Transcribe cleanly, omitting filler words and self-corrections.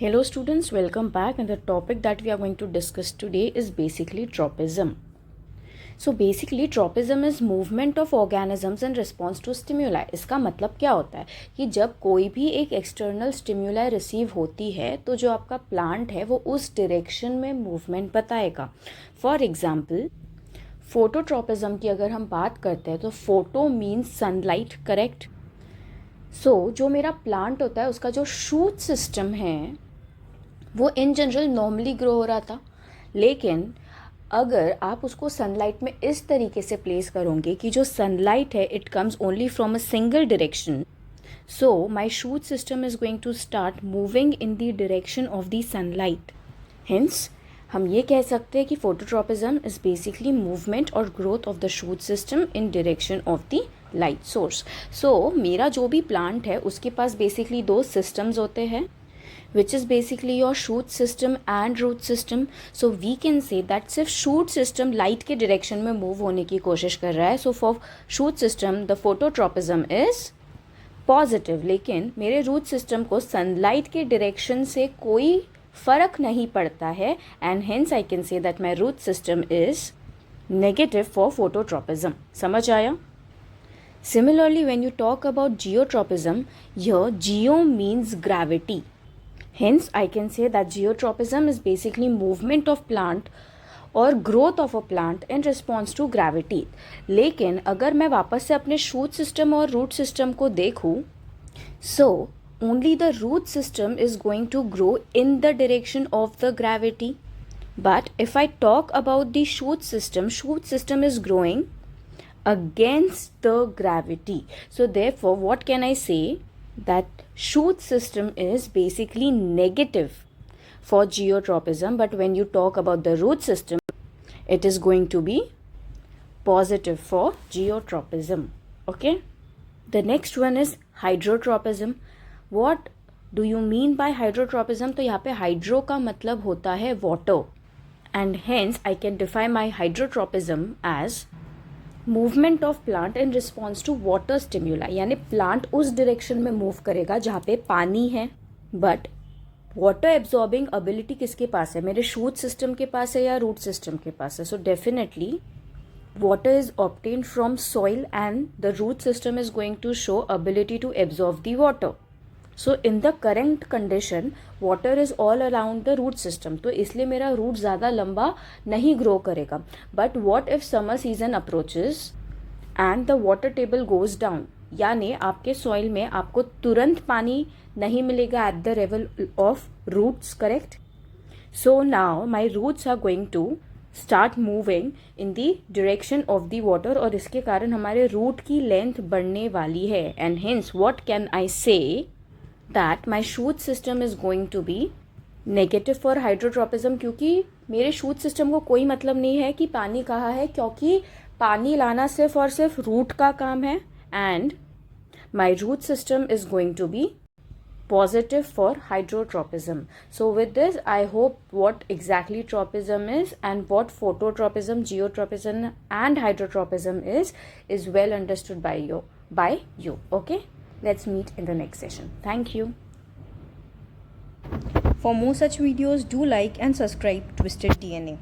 Hello students, welcome back, and the topic that we are going to discuss today is basically tropism. So basically tropism is movement of organisms in response to stimuli. इसका मतलब क्या होता है कि जब कोई भी एक एक्सटर्नल स्टिम्युलाई रिसीव होती है तो जो आपका प्लांट है वो उस डायरेक्शन में मूवमेंट बताएगा. फॉर एग्जाम्पल फोटोट्रोपिज्म की अगर हम बात करते हैं तो फोटो मीन्स सनलाइट, करेक्ट. जो मेरा प्लांट होता है उसका जो शूट सिस्टम है वो इन जनरल नॉर्मली ग्रो हो रहा था, लेकिन अगर आप उसको सनलाइट में इस तरीके से प्लेस करोगे कि जो सनलाइट है it comes only from a single direction, so my shoot system is going to start moving in the direction of the sunlight. Hence हम ये कह सकते हैं कि फोटोट्रोपिज्म इज बेसिकली मूवमेंट और growth of the shoot system in direction of the light source. मेरा जो भी प्लांट है उसके पास बेसिकली दो सिस्टम्स होते हैं, which is basically your shoot system and root system. So we can say that सिर्फ shoot system light के direction में move होने की कोशिश कर रहा है. So for shoot system the phototropism is positive, लेकिन मेरे root system को sunlight के direction से कोई फ़र्क नहीं पड़ता है, and hence I can say that my root system is negative for phototropism. समझ आया? Similarly, when you talk about geotropism, here geo means gravity. Hence, I can say that geotropism is basically movement of plant or growth of a plant in response to gravity. लेकिन अगर मैं वापस से अपने shoot system और root system को देखूँ, so only the root system is going to grow in the direction of the gravity. But if I talk about the shoot system is growing against the gravity. So therefore, what can I say? That shoot system is basically negative for geotropism, but when you talk about the root system it is going to be positive for geotropism. Okay, the next one is hydrotropism. What do you mean by hydrotropism? तो यहाँ पे hydro का मतलब होता है water, and hence I can define my hydrotropism as movement of plant in response to water stimuli. यानी plant उस direction में मूव करेगा जहाँ पे पानी है, बट वाटर एब्जॉर्बिंग एबिलिटी किसके पास है? मेरे शूट सिस्टम के पास है या रूट सिस्टम के पास है? So definitely water is obtained from soil and the root system is going to show ability to absorb the water. So in the current condition water is all around the root system, तो इसलिए मेरा root ज़्यादा लंबा नहीं grow करेगा. But what if summer season approaches and the water table goes down, यानी आपके soil में आपको तुरंत पानी नहीं मिलेगा at the level of roots, correct. So now my roots are going to start moving in the direction of the water, और इसके कारण हमारे रूट की लेंथ बढ़ने वाली है. And hence what can I से? that my shoot system is going to be negative for hydrotropism, क्योंकि मेरे शूट सिस्टम को कोई मतलब नहीं है कि पानी कहाँ है, क्योंकि पानी लाना सिर्फ और सिर्फ रूट का काम है. And my root system is going to be positive for hydrotropism. So with this I hope what exactly tropism is and what phototropism, geotropism and hydrotropism is well understood by you. Okay, let's meet in the next session. Thank you. For more such videos, do like and subscribe Twisted DNA.